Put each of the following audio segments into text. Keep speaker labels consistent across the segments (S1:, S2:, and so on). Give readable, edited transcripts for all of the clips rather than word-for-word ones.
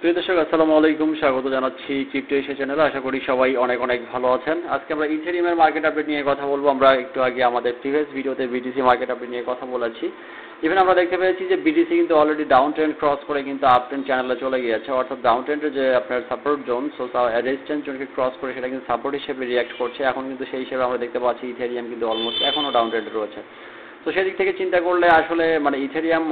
S1: প্রিয় দর্শক আসসালামু আলাইকুম, স্বাগত জানাচ্ছি ক্রিপ্টো এশিয়া চ্যানেলে। আশা করি সবাই অনেক অনেক ভালো আছেন। আজকে আমরা ইথেরিয়ামের মার্কেট আপডেট নিয়ে কথা বলবো। আমরা একটু আগে আমাদের প্রিভিয়াস ভিডিওতে বিটিসি মার্কেট আপডেট নিয়ে কথা বলেছি। ইভেন আমরা দেখতে পেয়েছি যে বিটিসি কিন্তু অলরেডি ডাউন ট্রেন্ড ক্রস করে কিন্তু আপ ট্রেন্ড চ্যানেলে চলে গিয়েছে, অর্থাৎ ডাউন ট্রেন্ডের যে আপনার সাপোর্ট জোন, সো রেজিস্ট্যান্স জোনকে ক্রস করে সেটা কিন্তু সাপোর্ট হিসেবে রিঅ্যাক্ট করছে। এখন কিন্তু সেই হিসেবে আমরা দেখতে পাচ্ছি ইথেরিয়াম কিন্তু অলমোস্ট এখনও ডাউন ট্রেন্ডে রয়েছে। তো সেদিক থেকে চিন্তা করলে আসলে মানে Ethereum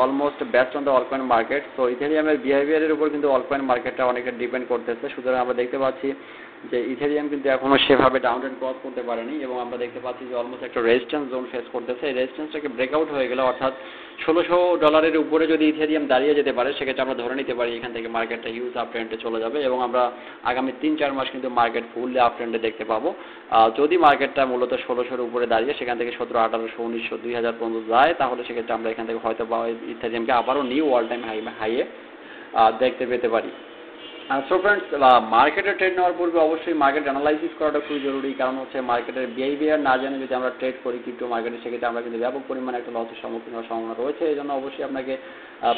S1: almost best on the altcoin market. তো ইথেরিয়ামের বিহেভিয়ারের উপর কিন্তু অলকয়েন মার্কেটটা অনেকটা ডিপেন্ড করতেছে। সুতরাং আমরা দেখতে পাচ্ছি যে ইথেরিয়াম কিন্তু এখনও সেভাবে ডাউন ট্রেন্ড ক্রস করতে পারেনি, এবং আমরা দেখতে পাচ্ছি যে অলমোস্ট একটা রেজিস্ট্যান্স জোন ফেস করতেছে। এই রেজিস্ট্যান্সটাকে ব্রেকআউট হয়ে গেলে, অর্থাৎ $1600 উপরে যদি ইথেরিয়াম দাঁড়িয়ে যেতে পারে, সেক্ষেত্রে আমরা ধরে নিতে পারি এখান থেকে মার্কেটটা হিউজ আপ ট্রেন্ডে চলে যাবে, এবং আমরা আগামী 3-4 মাস কিন্তু মার্কেট ফুললি আপ ট্রেন্ডে দেখতে পাবো। যদি মার্কেটটা মূলত 1600-র উপরে দাঁড়িয়ে সেখান থেকে 1700, 1800, 1900, 2000 পর্যন্ত যায়, তাহলে সেক্ষেত্রে আমরা এখান থেকে হয়তো বা ইথেরিয়ামকে আবারও নিউ অল টাইম হাইয়ে দেখতে পেতে পারি। সো ফ্রেন্ডস, মার্কেটে ট্রেড নেওয়ার পূর্বে অবশ্যই মার্কেট অ্যানালাইসিস করাটা খুবই জরুরি। কারণ হচ্ছে মার্কেটের বিহেভিয়ার না জেনে যদি আমরা ট্রেড করি ক্রিপ্টো মার্কেটে, সেক্ষেত্রে আমরা কিন্তু ব্যাপক পরিমাণে একটা লসের সম্মুখীন হওয়ার সম্ভাবনা রয়েছে। এই জন্য অবশ্যই আপনাকে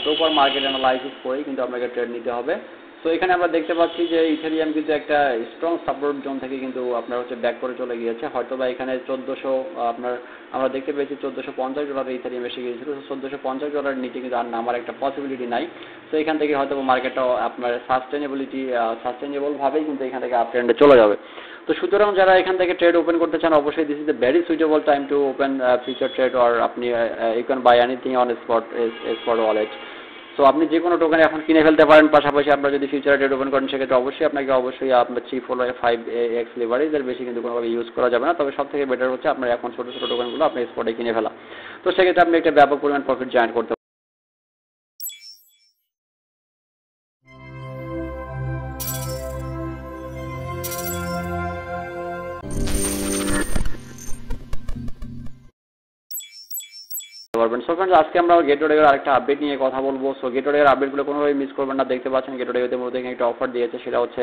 S1: প্রপার মার্কেট অ্যানালাইসিস করেই কিন্তু আপনাকে ট্রেড নিতে হবে। তো এখানে আমরা দেখতে পাচ্ছি যে ইথেরিয়াম কিন্তু একটা স্ট্রং সাপোর্ট জোন থেকে কিন্তু আপনার হচ্ছে ব্যাক করে চলে গিয়েছে। হয়তো বা এখানে 1400 আপনার আমরা দেখতে পেয়েছি $1450 ইথেরিয়াম এসে গিয়েছিল। $1450 নিচে কিন্তু আর নামার একটা পসিবিলিটি নাই। তো এখান থেকে হয়তো মার্কেটটা আপনার সাস্টেনেবলভাবেই কিন্তু এখান থেকে আপ ট্রেন্ডে চলে যাবে। তো সুতরাং যারা এখান থেকে ট্রেড ওপেন করতে চান, অবশ্যই this is the very suitable time to open future trade, or আপনি you can buy anything on spot wallet. সো আপনি যে কোনো টোকেন এখন কিনে ফেলতে পারেন। পাশাপাশি আপনারা যদি ফিউচারে ট্রেড ওপেন করেন, সেক্ষেত্রে অবশ্যই আপনার 3-5x লেভারেজের বেশি কিন্তু কোনোভাবে ইউজ করা যাবে না। তবে সব থেকে বেটার হচ্ছে আপনার এখন ছোটো ছোটো টোকেনগুলো আপনি স্পটে কিনে ফেলা। তো সেক্ষেত্রে আপনি একটা ব্যাপক পরিমাণ প্রফিট জেনারেট করতে পারবেন। সো ফ্রেন্ডস, আজকে আমরা গেটওয়ের আরেকটা আপডেট নিয়ে কথা বলবো। সো গেটওয়ের আপডেটগুলো কোনোভাবে মিস করবেন না। দেখতে পাচ্ছেন গেটওয়েতে মূলত এখানে একটা অফার দিয়েছে, সেটা হচ্ছে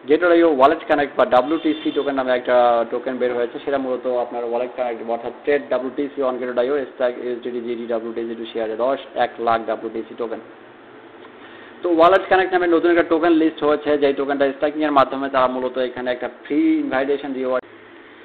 S1: গেটওয়ে ওয়ালেট কানেক্ট বা WTC টোকেন নামে একটা টোকেন বের হয়েছে। সেটা মূলত আপনার ওয়ালেট কানেক্ট অর্থাৎ trade WTC on gateway stack USDT GT WTC to শেয়ারে 1 লাখ WTC টোকেন। তো ওয়ালেট কানেক্ট নামে নতুন একটা টোকেন লিস্ট হয়েছে, যেই টোকেনটা স্ট্যাকিং এর মাধ্যমে তারা মূলত এখানে একটা ফ্রি ইনভাইটেশন রিওয়ার্ড।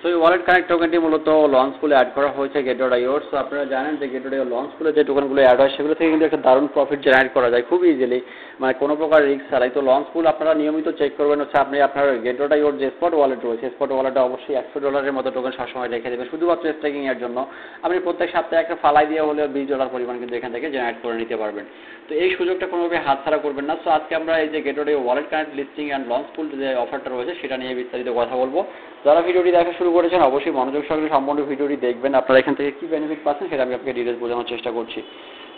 S1: সো এই ওয়ালেট কানেক্ট টোকেনটি মূলত লঞ্চ পুলে অ্যাড করা হয়েছে গেটওয়ে। সো আপনারা জানেন যে গেটওয়ে লঞ্চ পুলে যে টোকেনগুলো অ্যাড হয়, সেগুলো থেকে কিন্তু একটা দারুণ প্রফিট জেনারেট করা যায় খুব ইজিলি, মানে কোনো প্রকার রিস্ক ছাড়াই। তো লঞ্চ পুল আপনারা নিয়মিত চেক করবেন হচ্ছে আপনি আপনার গেটওয়ে যে স্পট ওয়ালেট রয়েছে, স্পট ওয়ালেটে অবশ্যই $100 মতো টোকেন সবসময় রেখে দেবেন শুধুমাত্র স্ট্যাকিং এর জন্য। আপনি প্রত্যেক সপ্তাহে একটা ফালাই দিয়ে হলেও $20 পরিমাণ কিন্তু এখান থেকে জেনারেট করে নিতে পারবেন। তো এই সুযোগটা কোনোভাবে হাতছাড়া করবেন না। সো আজকে আমরা এই যে gateway wallet connect listing and launch pool যে অফারটা রয়েছে, সেটা নিয়ে বিস্তারিত কথা বলবো। যারা ভিডিওটি দেখা শুরু করেছেন, অবশ্যই মনোযোগ সহকারে সম্পূর্ণ ভিডিওটি দেখবেন। আপনারা এখান থেকে কি বেনিফিট পাচ্ছেন সেটা আমি আপনাকে ডিটেলস বোঝানোর চেষ্টা করছি।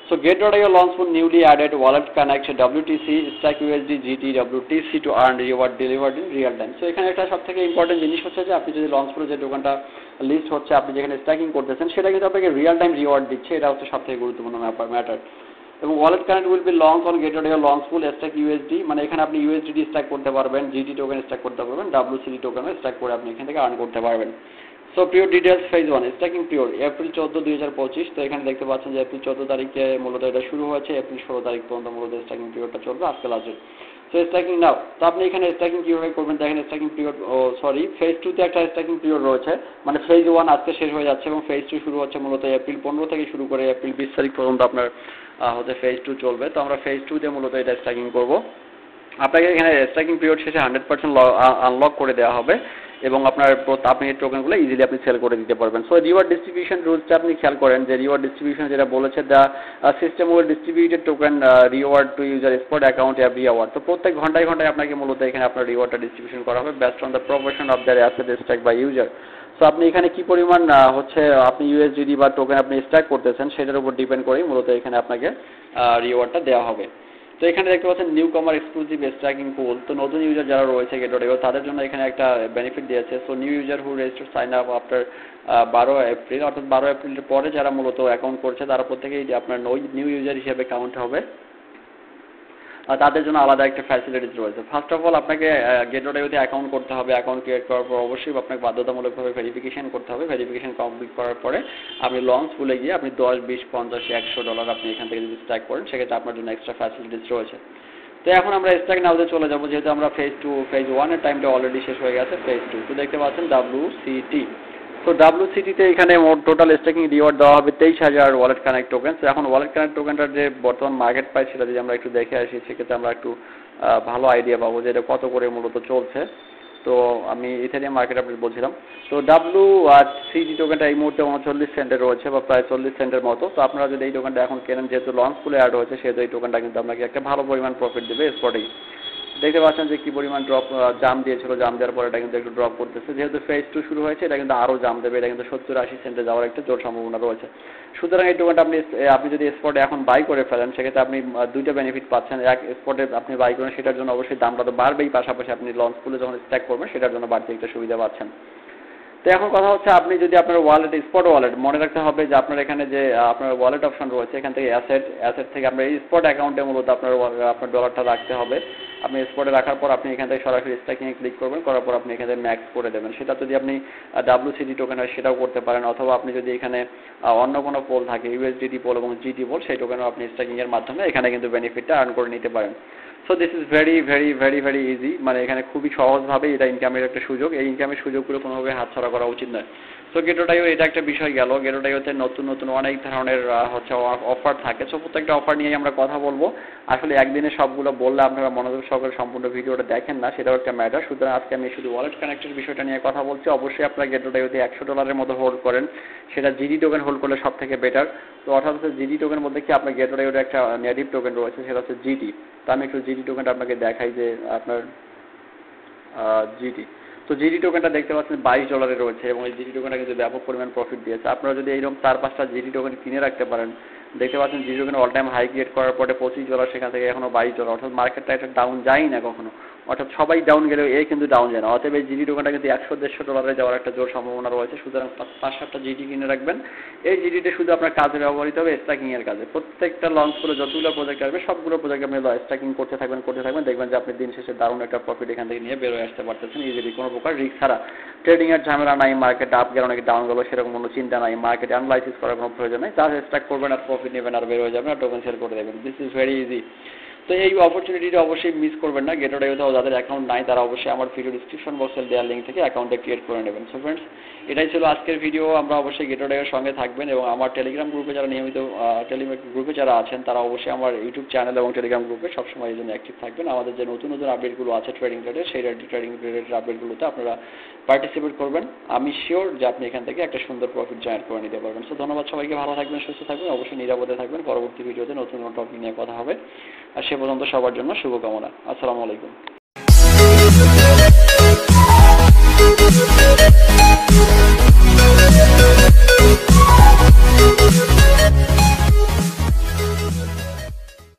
S1: So Gate.io launch for newly added wallet connect WTC stack USD GT WTC to earn reward delivered in real time. So এখানে একটা সবথেকে ইম্পর্টেন্ট জিনিস হচ্ছে যে আপনি যদি লঞ্চ করে যে টোকেনটা লিস্ট হচ্ছে, আপনি যেখানে স্ট্যাকিং করতেছেন, সেটা কিন্তু আপনাকে রিয়েল টাইম রিওয়ার্ড দিচ্ছে। এটা হচ্ছে সবথেকে গুরুত্বপূর্ণ ম্যাটার। এবং wallet connect will be launch on Gate.io launch full stack USD, মানে এখানে আপনি USDT স্ট্যাক করতে পারবেন, GT টোকেন স্ট্যাক করতে পারবেন, WCT টোকেন স্ট্যাক করে আপনি এখান থেকে আর্ন করতে পারবেন। So pure details phase 1 stacking pure April 14, 2025। তো এখানে দেখতে পাচ্ছেন যে এপ্রিল 14 তারিখে মূলত এটা শুরু হয়েছে, এপ্রিল 16 তারিখ পর্যন্ত মূলত স্ট্যাকিং পিরিয়ডটা চলবে, আজকে লাস্ট ডেট। সো স্ট্যাকিং নাও। তো আপনি এখানে স্ট্যাকিং কীভাবে করবেন দেখেন। স্ট্যাকিং পিরিয়ড ফেজ 2তে একটা স্ট্যাকিং পিরিয়ড রয়েছে, মানে ফেজ 1 আজকে শেষ হয়ে যাচ্ছে, এবং ফেজ 2 শুরু হচ্ছে মূলত এপ্রিল 15 থেকে শুরু করে এপ্রিল 20 তারিখ পর্যন্ত আপনার হতে ফেজ 2 চলবে। তো আমরা ফেজ 2তে মূলত এটা স্ট্যাকিং করবো। আপনাকে এখানে স্ট্যাকিং পিরিয়ড শেষে 100% আনলক করে দেওয়া হবে, এবং আপনি এই টোকেনগুলো ইজিলি আপনি সেল করে দিতে পারবেন। সো রিওয়ার্ড ডিস্ট্রিবিউশন রুলসটা আপনি খেয়াল করেন যে রিওয়ার্ড ডিস্ট্রিবিউশন যেটা বলেছে, the system will distributed token reward to user spot account every hour. তো প্রত্যেক ঘন্টায় আপনাকে মূলত এখানে আপনার রিওয়ার্ডটা ডিস্ট্রিবিউশন করা হবে best on the proportion of their asset stack by user. So আপনি এখানে কি পরিমাণ হচ্ছে আপনি USDT বা টোকেন আপনি স্ট্যাক করতেছেন, সেটার উপর ডিপেন্ড করেই মূলত এখানে আপনাকে রিওয়ার্ডটা দেওয়া হবে। তো এখানে দেখতে পাচ্ছেন নিউ কমার এক্সক্লুসিভ স্ট্যাকিং পুল। তো নতুন ইউজার যারা রয়েছে গেটওয়ে, তাদের জন্য এখানে একটা বেনিফিট দিয়েছে। So new user who register sign up after 12 April, অর্থাৎ 12 এপ্রিলের পরে যারা মূলত অ্যাকাউন্ট করছে, তারা প্রত্যেকেই আপনার নিউ ইউজার হিসেবে কাউন্ট হবে। তাদের জন্য আলাদা একটা ফ্যাসিলিটিস রয়েছে। ফার্স্ট অফ অল আপনাকে গেটওয়েতে অ্যাকাউন্ট করতে হবে। অ্যাকাউন্ট ক্রিয়েট করার পর অবশ্যই আপনাকে বাধ্যতামূলকভাবে ভেরিফিকেশন করতে হবে। ভেরিফিকেশন কমপ্লিট করার পরে আপনি লঞ্চ পুলে গিয়ে আপনি $10, $20, $50, $100 আপনি এখান থেকে যদি স্ট্যাক করেন, সেক্ষেত্রে আপনার জন্য এক্সট্রা ফ্যাসিলিটিস রয়েছে। তো এখন আমরা স্ট্রাইক নাওতে চলে যাব, যেহেতু আমরা ফেজ 1 এর টাইমটা অলরেডি শেষ হয়ে গেছে। ফেজ 2 তো দেখতে পাচ্ছেন WCT। তো WCT-তে এখানে মোট টোটাল স্টেকিং রিওয়ার্ড দেওয়া হবে 23,000 ওয়ালেট কানেক্ট টোকেন। এখন ওয়ালেট কানেক্ট টোকেনটার যে বর্তমান মার্কেট প্রাইস সেটা যদি আমরা একটু দেখে আসি, সেক্ষেত্রে আমরা একটু ভালো আইডিয়া পাবো যে এটা কত করে মূলত চলছে। তো আমি ইথেরিয়াম মার্কেট আপডেট বলছিলাম। তো WCT টোকেনটা এই মুহূর্তে 39 সেন্টে রয়েছে, বা প্রায় 40 সেন্টের মতো। তো আপনারা যদি এই টোকেনটা এখন কেনেন, যেহেতু লঞ্চ পুলে অ্যাড হয়েছে, সেহেতু এই টোকেনটা কিন্তু আপনাকে একটা ভালো পরিমাণ প্রফিট দেবে স্পটেই। দেখতে পাচ্ছেন যে কি পরিমাণ ড্রপ জাম দিয়েছিল, জাম দেওয়ার পর এটা কিন্তু একটু ড্রপ করতেছে। যেহেতু ফেজ 2 শুরু হয়েছে, এটা কিন্তু আরও জাম দেবে, এটা কিন্তু 70-80 সেন্টে যাওয়ার একটা জোর সম্ভাবনা রয়েছে। সুতরাং এই টোকেনটা আপনি যদি স্পটে এখন বাই করে ফেলেন, সেক্ষেত্রে আপনি দুইটা বেনিফিট পাচ্ছেন। এক, স্পটে আপনি বাই করেন, সেটার জন্য অবশ্যই দামটা তো বাড়বেই, পাশাপাশি আপনি লঞ্চ পুলে যখন স্ট্যাক করবেন সেটার জন্য বাড়তি একটা সুবিধা পাচ্ছেন। তো এখন কথা হচ্ছে, আপনি যদি আপনার ওয়ালেট স্পট ওয়ালেট, মনে রাখতে হবে যে আপনার এখানে যে আপনার ওয়ালেট অপশন রয়েছে, এখান থেকে অ্যাসেট থেকে আপনার এই স্পট অ্যাকাউন্টে মূলত আপনার ডলারটা রাখতে হবে। আপনি স্পটে রাখার পর আপনি এখান থেকে সরাসরি স্ট্যাকিংয়ে ক্লিক করবেন, করার পর আপনি এখান থেকে ম্যাক্স করে দেবেন। সেটা যদি আপনি WCT টোকেন হয় সেটাও করতে পারেন, অথবা আপনি যদি এখানে অন্য কোনো পোল থাকে, USDT পোল এবং GT পোল, সেই টোকেনও আপনি স্ট্যাকিংয়ের মাধ্যমে এখানে কিন্তু বেনিফিটটা আর্ন করে নিতে পারেন। So this is very very very very easy, মানে এখানে খুবই সহজভাবে এটা ইনকামের একটা সুযোগ। এই ইনকামের সুযোগগুলো কোনোভাবে হাতছাড়া করা উচিত নয়। সো গেটোডাইও এটা একটা বিষয় গেল। গেটোডাইওতে নতুন নতুন অনেক ধরনের অফার থাকে। সো প্রত্যেকটা অফার নিয়েই আমরা কথা বলবো। আসলে একদিনে সবগুলো বললে আপনারা মনোযোগ সহকারে সম্পূর্ণ ভিডিওটা দেখেন না, সেটাও একটা ম্যাটার। সুতরাং আজকে আমি শুধু ওয়ালেট কানেক্টের বিষয়টা নিয়ে কথা বলছি। অবশ্যই আপনারা গেটোডাইওতে $100 মতো হোল্ড করেন, সেটা GD টোকেন হোল্ড করলে সব থেকে বেটার। তো অর্থাৎ হচ্ছে GD টোকেনের মধ্যে কি আপনার গেটোডাইওতে একটা নেটিভ টোকেন রয়েছে, সেটা হচ্ছে GT। তো আমি একটু GT টোকেনটা আপনাকে দেখাই যে আপনার GT। তো GT টোকেনটা দেখতে পাচ্ছেন $22 রয়েছে, এবং এই GT টোকেনটা কিন্তু ব্যাপক পরিমাণ প্রফিট দিয়েছে। আপনারা যদি এইরকম 4-5টা GT টোকেন কিনে রাখতে পারেন, দেখতে পাচ্ছেন GT token all time high create করার পরে $25, সেখান থেকে এখনো $22, অর্থাৎ মার্কেটটা এটা ডাউন যায়ই না কখনো। অর্থাৎ সবাই ডাউন গেলেও এ কিন্তু ডাউন যায় না। অতএব এই GT টোকেনটা কিন্তু $100-150 যাওয়ার একটা জোর সম্ভাবনা রয়েছে। সুতরাং 5-7টা GT কিনে রাখবেন। এই GTটা শুধু আপনার কাজে ব্যবহৃত হবে, স্ট্যাকিং এর কাজে। প্রত্যেকটা লঞ্চ করে যতগুলো প্রজেক্ট আসবে, সবগুলো প্রজেক্ট আপনি স্ট্যাকিং করতে থাকবেন, দেখবেন যে আপনি দিন শেষে দারুণ একটা প্রফিট এখান থেকে নিয়ে বেরোয় আসতে পারতেছেন ইজিলি, কোনো প্রকার রিস্ক ছাড়া। ট্রেডিং এর ঝামেলা নাই, মার্কেট আপ গেল নাকি ডাউন গেল সেরকম কোনো চিন্তা নাই, মার্কেট অ্যানালাইসিস করার কোনো প্রয়োজন নেই। জাস্ট স্ট্যাক করবেন আর প্রফিট নেবেন আর বের হয়ে যাবেন আর টোকেন সেল করে দেবেন। This is very easy. তো এই অপরচুনিটিটা অবশ্যই মিস করবেন না। গেটোডাইওতেও যাদের অ্যাকাউন্ট নাই, তারা অবশ্যই আমার ভিডিও ডিসক্রিপশন বক্সে দেওয়ার লিঙ্ক থেকে অ্যাকাউন্টে ক্রিয়েট করে নেবেন। সো ফ্রেন্ডস, এটাই ছিল আজকের ভিডিও। আমরা অবশ্যই গেটোডাইওর সঙ্গে থাকবেন, এবং আমার টেলিগ্রাম গ্রুপে যারা নিয়মিত গ্রুপে যারা আছেন, তারা অবশ্যই আমার ইউটিউব চ্যানেল এবং টেলিগ্রাম গ্রুপে সবসময় এই জন্য অ্যাক্টিভ থাকবেন। আমাদের যে নতুন নতুন আপডেটগুলো আছে ট্রেডিং রিলেটেড, সেই ট্রেডিং রিলেটেড আপডেটগুলোতে আপনারা পার্টিসিপেট করবেন। আমি শিওর যে আপনি এখান থেকে একটা সুন্দর প্রফিট জেনারেট করে নিতে পারবেন। সো ধন্যবাদ সবাইকে, ভালো থাকবেন, সুস্থ থাকবেন, অবশ্যই নিরাপদে থাকবেন। পরবর্তী ভিডিওতে নতুন নতুন টপিক নিয়ে কথা হবে। আর সে পর্যন্ত সবার জন্য শুভকামনা। আসসালামু আলাইকুম।